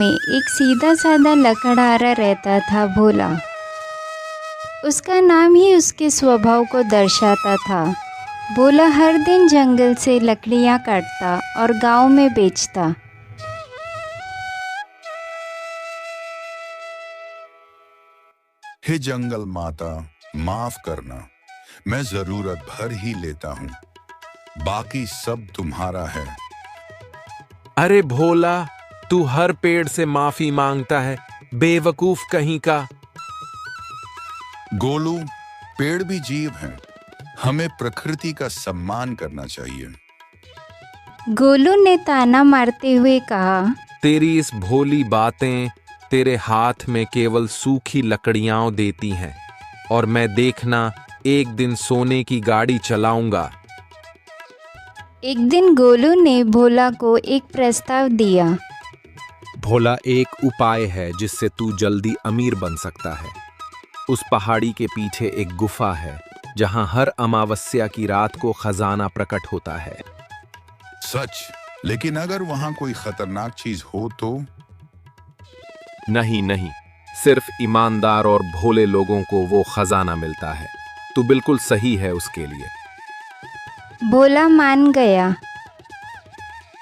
में एक सीधा साधा लकड़हारा रहता था, भोला। उसका नाम ही उसके स्वभाव को दर्शाता था। भोला हर दिन जंगल से लकड़ियाँ काटता और गांव में बेचता। हे जंगल माता, माफ करना, मैं जरूरत भर ही लेता हूँ, बाकी सब तुम्हारा है। अरे भोला, तू हर पेड़ से माफी मांगता है, बेवकूफ कहीं का। गोलू, पेड़ भी जीव हैं, हमें प्रकृति का सम्मान करना चाहिए। गोलू ने ताना मारते हुए कहा, तेरी इस भोली बातें तेरे हाथ में केवल सूखी लकड़ियां देती हैं, और मैं देखना एक दिन सोने की गाड़ी चलाऊंगा। एक दिन गोलू ने भोला को एक प्रस्ताव दिया। भोला, एक उपाय है जिससे तू जल्दी अमीर बन सकता है। उस पहाड़ी के पीछे एक गुफा है जहां हर अमावस्या की रात को खजाना प्रकट होता है। सच? लेकिन अगर वहां कोई खतरनाक चीज हो तो? नहीं नहीं, सिर्फ ईमानदार और भोले लोगों को वो खजाना मिलता है। तू बिल्कुल सही है उसके लिए। भोला मान गया।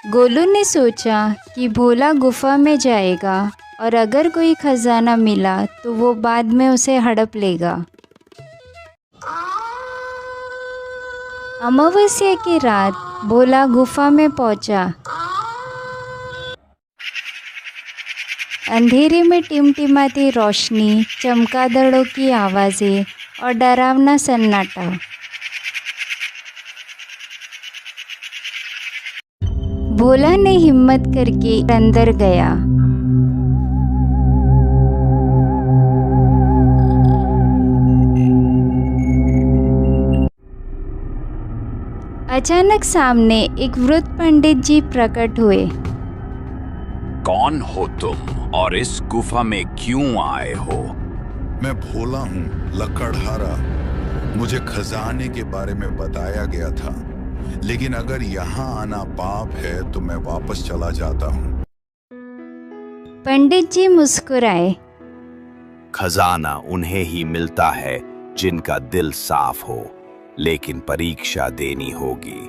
गोलू ने सोचा कि भोला गुफा में जाएगा और अगर कोई खजाना मिला तो वो बाद में उसे हड़प लेगा। अमावस्या की रात भोला गुफा में पहुंचा। अंधेरे में टिमटिमाती रोशनी, चमगादड़ों की आवाज़ें और डरावना सन्नाटा। भोला ने हिम्मत करके अंदर गया। अचानक सामने एक वृद्ध पंडित जी प्रकट हुए। कौन हो तुम और इस गुफा में क्यों आए हो? मैं भोला हूँ, लकड़हारा। मुझे खजाने के बारे में बताया गया था, लेकिन अगर यहाँ आना पाप है तो मैं वापस चला जाता हूँ। पंडित जी मुस्कुराए। खजाना उन्हें ही मिलता है जिनका दिल साफ हो, लेकिन परीक्षा देनी होगी।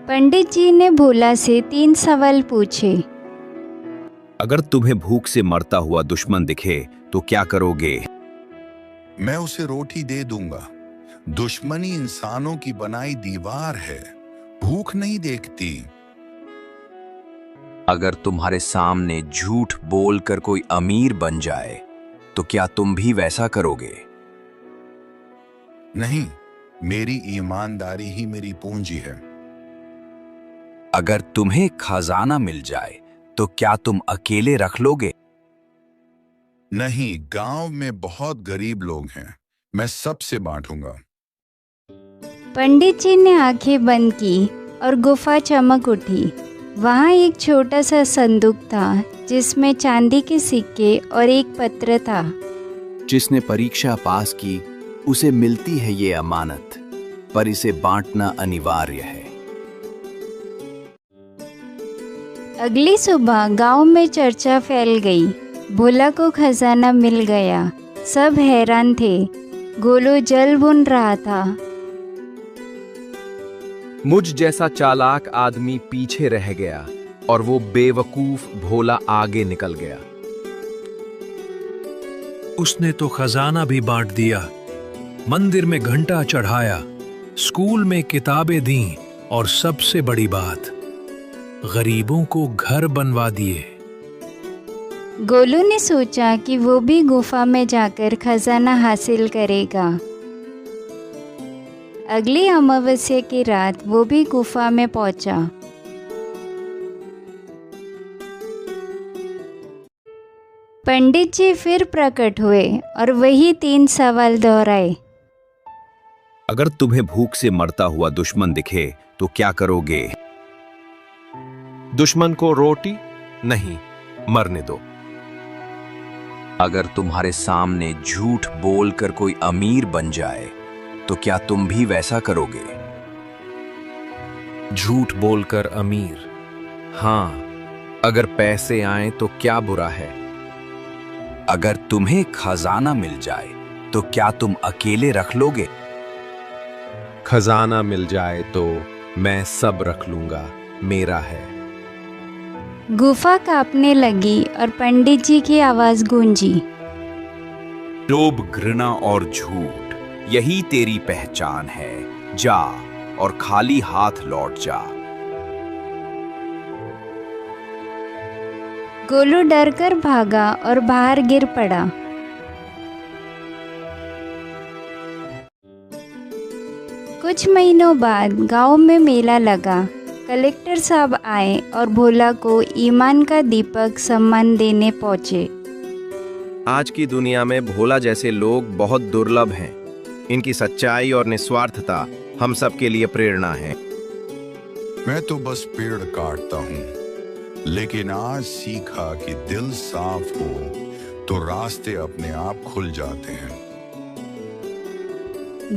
पंडित जी ने भोला से 3 सवाल पूछे। अगर तुम्हें भूख से मरता हुआ दुश्मन दिखे तो क्या करोगे? मैं उसे रोटी दे दूंगा। दुश्मनी इंसानों की बनाई दीवार है, भूख नहीं देखती। अगर तुम्हारे सामने झूठ बोलकर कोई अमीर बन जाए तो क्या तुम भी वैसा करोगे? नहीं, मेरी ईमानदारी ही मेरी पूंजी है। अगर तुम्हें खजाना मिल जाए तो क्या तुम अकेले रख लोगे? नहीं, गांव में बहुत गरीब लोग हैं, मैं सबसे बांटूंगा। पंडित जी ने आंखें बंद की और गुफा चमक उठी। वहाँ एक छोटा सा संदूक था जिसमें चांदी के सिक्के और एक पत्र था। जिसने परीक्षा पास की उसे मिलती है ये अमानत, पर इसे बांटना अनिवार्य है। अगली सुबह गांव में चर्चा फैल गई। भोला को खजाना मिल गया। सब हैरान थे। गोलू जल बुन रहा था। मुझ जैसा चालाक आदमी पीछे रह गया और वो बेवकूफ भोला आगे निकल गया। उसने तो खजाना भी बांट दिया, मंदिर में घंटा चढ़ाया, स्कूल में किताबें दी और सबसे बड़ी बात, गरीबों को घर बनवा दिए। गोलू ने सोचा कि वो भी गुफा में जाकर खजाना हासिल करेगा। अगली अमावस्या की रात वो भी गुफा में पहुंचा। पंडित जी फिर प्रकट हुए और वही 3 सवाल दोहराए। अगर तुम्हें भूख से मरता हुआ दुश्मन दिखे तो क्या करोगे? दुश्मन को रोटी नहीं, मरने दो। अगर तुम्हारे सामने झूठ बोलकर कोई अमीर बन जाए तो क्या तुम भी वैसा करोगे? झूठ बोलकर अमीर? हाँ, अगर पैसे आए तो क्या बुरा है? अगर तुम्हें खजाना मिल जाए तो क्या तुम अकेले रख लोगे? खजाना मिल जाए तो मैं सब रख लूंगा, मेरा है। गुफा कांपने लगी और पंडित जी की आवाज गूंजी। लोभ, घृणा और झूठ, यही तेरी पहचान है। जा और खाली हाथ लौट जा। गोलू डरकर भागा और बाहर गिर पड़ा। कुछ महीनों बाद गांव में मेला लगा। कलेक्टर साहब आए और भोला को ईमान का दीपक सम्मान देने पहुंचे। आज की दुनिया में भोला जैसे लोग बहुत दुर्लभ हैं। इनकी सच्चाई और निस्वार्थता हम सबके लिए प्रेरणा है। मैं तो बस पेड़ काटता हूँ, लेकिन आज सीखा कि दिल साफ हो तो रास्ते अपने आप खुल जाते हैं।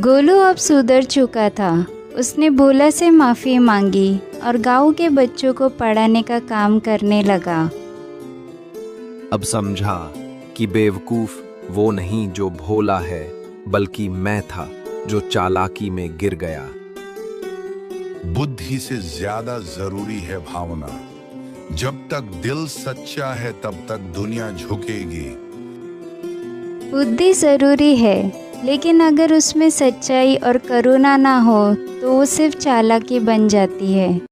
गोलू अब सुधर चुका था। उसने भोला से माफ़ी मांगी और गांव के बच्चों को पढ़ाने का काम करने लगा। अब समझा कि बेवकूफ वो नहीं जो भोला है, बल्कि मैं था जो चालाकी में गिर गया। बुद्धि से ज्यादा जरूरी है भावना। जब तक दिल सच्चा है तब तक दुनिया झुकेगी। बुद्धि ज़रूरी है, लेकिन अगर उसमें सच्चाई और करुणा ना हो तो वो सिर्फ चालाकी बन जाती है।